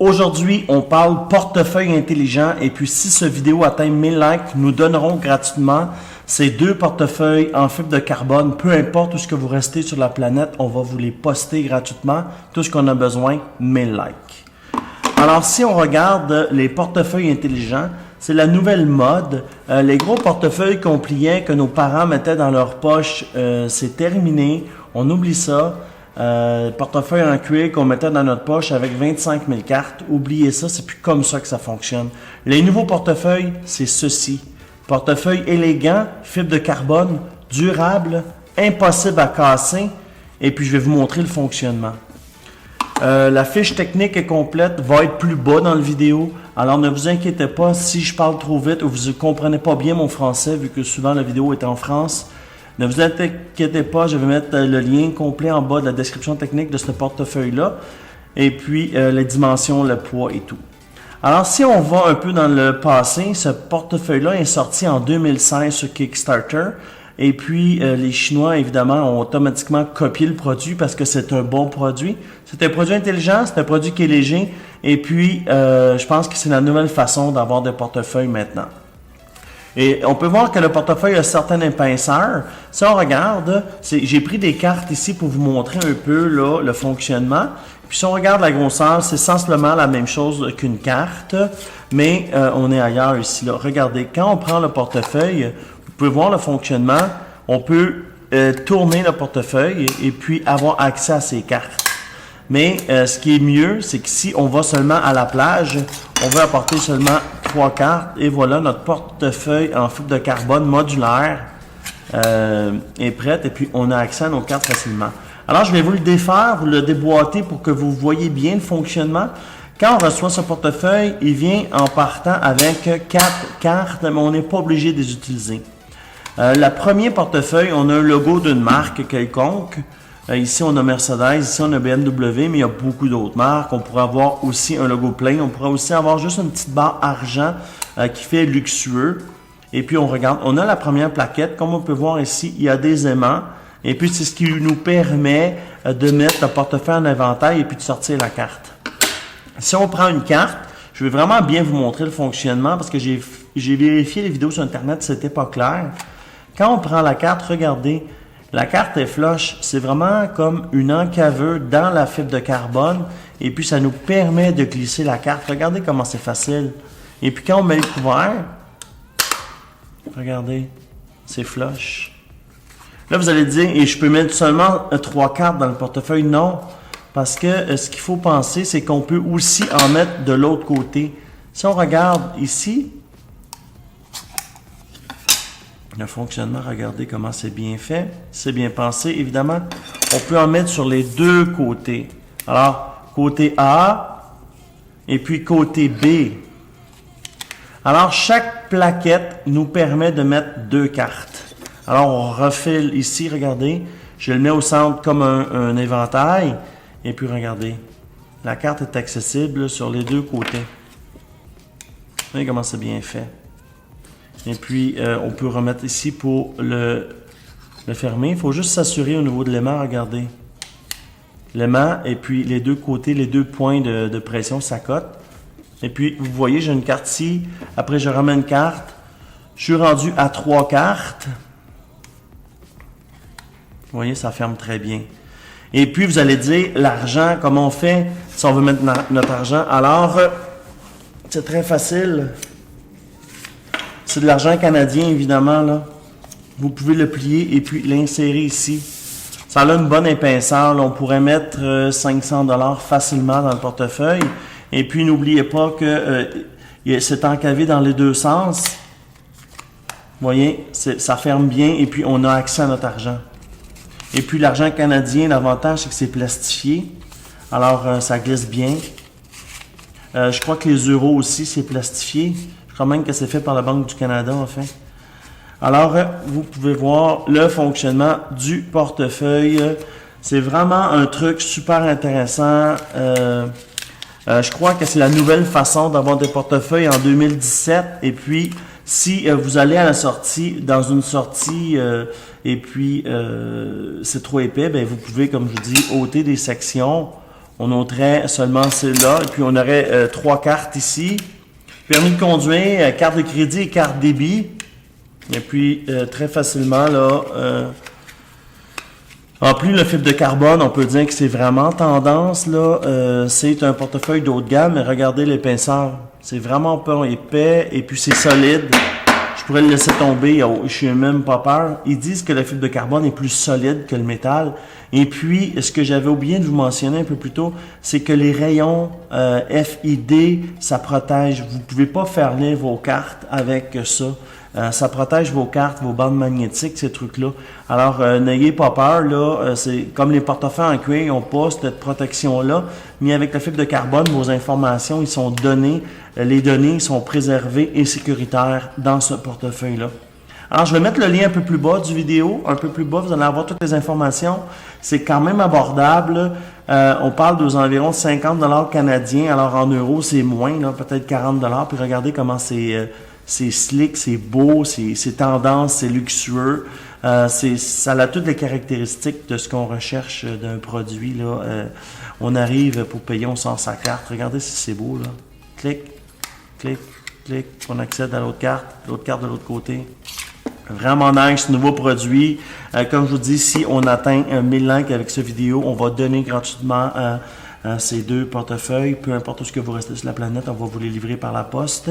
Aujourd'hui, on parle portefeuille intelligent et puis si cette vidéo atteint 1000 likes, nous donnerons gratuitement ces deux portefeuilles en fibre de carbone. Peu importe où ce que vous restez sur la planète, on va vous les poster gratuitement. Tout ce qu'on a besoin, 1000 likes. Alors, si on regarde les portefeuilles intelligents, c'est la nouvelle mode. Les gros portefeuilles qu'on pliait, que nos parents mettaient dans leur poche, c'est terminé. On oublie ça. Portefeuille en cuir qu'on mettait dans notre poche avec 25 000 cartes. Oubliez ça, c'est plus comme ça que ça fonctionne. Les nouveaux portefeuilles, c'est ceci. Portefeuille élégant, fibre de carbone, durable, impossible à casser. Et puis, je vais vous montrer le fonctionnement. La fiche technique est complète, va être plus bas dans la vidéo. Alors, ne vous inquiétez pas si je parle trop vite ou vous ne comprenez pas bien mon français, vu que souvent la vidéo est en France. Ne vous inquiétez pas, je vais mettre le lien complet en bas de la description technique de ce portefeuille-là. Et puis, les dimensions, le poids et tout. Alors, si on va un peu dans le passé, ce portefeuille-là est sorti en 2016 sur Kickstarter. Et puis, les Chinois, évidemment, ont automatiquement copié le produit parce que c'est un bon produit. C'est un produit intelligent, c'est un produit qui est léger. Et puis, je pense que c'est la nouvelle façon d'avoir des portefeuilles maintenant. Et on peut voir que le portefeuille a certaines épaisseurs. Si on regarde, j'ai pris des cartes ici pour vous montrer un peu là, le fonctionnement. Puis si on regarde la grosseur, c'est sensiblement la même chose qu'une carte, mais on est ailleurs ici. Là. Regardez, quand on prend le portefeuille, vous pouvez voir le fonctionnement. On peut tourner le portefeuille et puis avoir accès à ces cartes. Mais ce qui est mieux, c'est que si on va seulement à la plage, on veut apporter seulement 3 cartes. Et voilà, notre portefeuille en fibre de carbone modulaire est prête. Et puis, on a accès à nos cartes facilement. Alors, je vais vous le défaire, vous le déboîter pour que vous voyez bien le fonctionnement. Quand on reçoit ce portefeuille, il vient en partant avec 4 cartes, mais on n'est pas obligé de les utiliser. Le premier portefeuille, on a un logo d'une marque quelconque. Ici, on a Mercedes, ici, on a BMW, mais il y a beaucoup d'autres marques. On pourrait avoir aussi un logo plein. On pourrait aussi avoir juste une petite barre argent qui fait luxueux. Et puis, on regarde, on a la première plaquette. Comme on peut voir ici, il y a des aimants. Et puis, c'est ce qui nous permet de mettre le portefeuille en inventaire et puis de sortir la carte. Si on prend une carte, je vais vraiment bien vous montrer le fonctionnement parce que j'ai vérifié les vidéos sur Internet, c'était pas clair. Quand on prend la carte, regardez, la carte est flush. C'est vraiment comme une encaveuse dans la fibre de carbone. Et puis, ça nous permet de glisser la carte. Regardez comment c'est facile. Et puis, quand on met le couvert, regardez, c'est flush. Là, vous allez dire, et je peux mettre seulement 3 cartes dans le portefeuille. Non, parce que ce qu'il faut penser, c'est qu'on peut aussi en mettre de l'autre côté. Si on regarde ici, le fonctionnement, regardez comment c'est bien fait. C'est bien pensé, évidemment. On peut en mettre sur les deux côtés. Alors, côté A et puis côté B. Alors, chaque plaquette nous permet de mettre 2 cartes. Alors, on refile ici, regardez. Je le mets au centre comme un éventail. Et puis, regardez. La carte est accessible sur les deux côtés. Vous voyez comment c'est bien fait. Et puis, on peut remettre ici pour le fermer. Il faut juste s'assurer au niveau de l'aimant, regardez. L'aimant et puis les deux côtés, les deux points de pression s'accotent. Et puis, vous voyez, j'ai une carte ici. Après, je remets une carte. Je suis rendu à 3 cartes. Vous voyez, ça ferme très bien. Et puis, vous allez dire, l'argent, comment on fait si on veut mettre notre argent? Alors, c'est très facile. C'est de l'argent canadien, évidemment, là. Vous pouvez le plier et puis l'insérer ici. Ça a une bonne épaisseur. Là. On pourrait mettre 500 $ facilement dans le portefeuille. Et puis, n'oubliez pas que c'est encavé dans les deux sens. Vous voyez, ça ferme bien et puis on a accès à notre argent. Et puis, l'argent canadien, l'avantage, c'est que c'est plastifié. Alors, ça glisse bien. Je crois que les euros aussi, c'est plastifié. Je crois même que c'est fait par la Banque du Canada, en fait. Alors, vous pouvez voir le fonctionnement du portefeuille. C'est vraiment un truc super intéressant. Je crois que c'est la nouvelle façon d'avoir des portefeuilles en 2017. Et puis, si vous allez à la sortie, dans une sortie, et puis c'est trop épais, ben vous pouvez, comme je vous dis, ôter des sections. On noterait seulement celle-là. Et puis, on aurait 3 cartes ici. Permis de conduire, carte de crédit et carte débit. Et puis, très facilement, là, en plus, le fibre de carbone, on peut dire que c'est vraiment tendance, là. C'est un portefeuille d'haut de gamme, mais regardez l'épaisseur. C'est vraiment pas épais, et puis c'est solide. Je pourrais le laisser tomber, je suis même pas peur. Ils disent que le fibre de carbone est plus solide que le métal. Et puis, ce que j'avais oublié de vous mentionner un peu plus tôt, c'est que les rayons FID, ça protège. Vous pouvez pas fermer vos cartes avec ça. Ça protège vos cartes, vos bandes magnétiques, ces trucs-là. Alors, n'ayez pas peur, là. C'est comme les portefeuilles en cuir, ils n'ont pas cette protection-là. Mais avec la fibre de carbone, vos informations, ils sont données. Les données sont préservées et sécuritaires dans ce portefeuille-là. Alors, je vais mettre le lien un peu plus bas du vidéo. Un peu plus bas, vous allez avoir toutes les informations. C'est quand même abordable. On parle d'aux environs 50 $ canadiens. Alors, en euros, c'est moins, là, peut-être 40 $. Puis regardez comment c'est slick, c'est beau, c'est tendance, c'est luxueux. Ça a toutes les caractéristiques de ce qu'on recherche d'un produit, là. On arrive pour payer, on sort sa carte. Regardez si c'est beau, là. Clic, clic, clic. On accède à l'autre carte de l'autre côté. Vraiment nice, nouveau produit. Comme je vous dis, si on atteint 1000 likes avec cette vidéo, on va donner gratuitement ces 2 portefeuilles. Peu importe où ce que vous restez sur la planète, on va vous les livrer par la poste.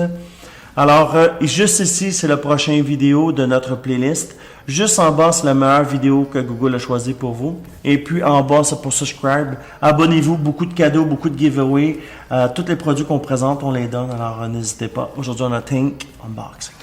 Alors, juste ici, c'est la prochaine vidéo de notre playlist. Juste en bas, c'est la meilleure vidéo que Google a choisie pour vous. Et puis en bas, c'est pour subscribe. Abonnez-vous, beaucoup de cadeaux, beaucoup de giveaways. Tous les produits qu'on présente, on les donne. Alors, n'hésitez pas. Aujourd'hui, on a Think Unboxing.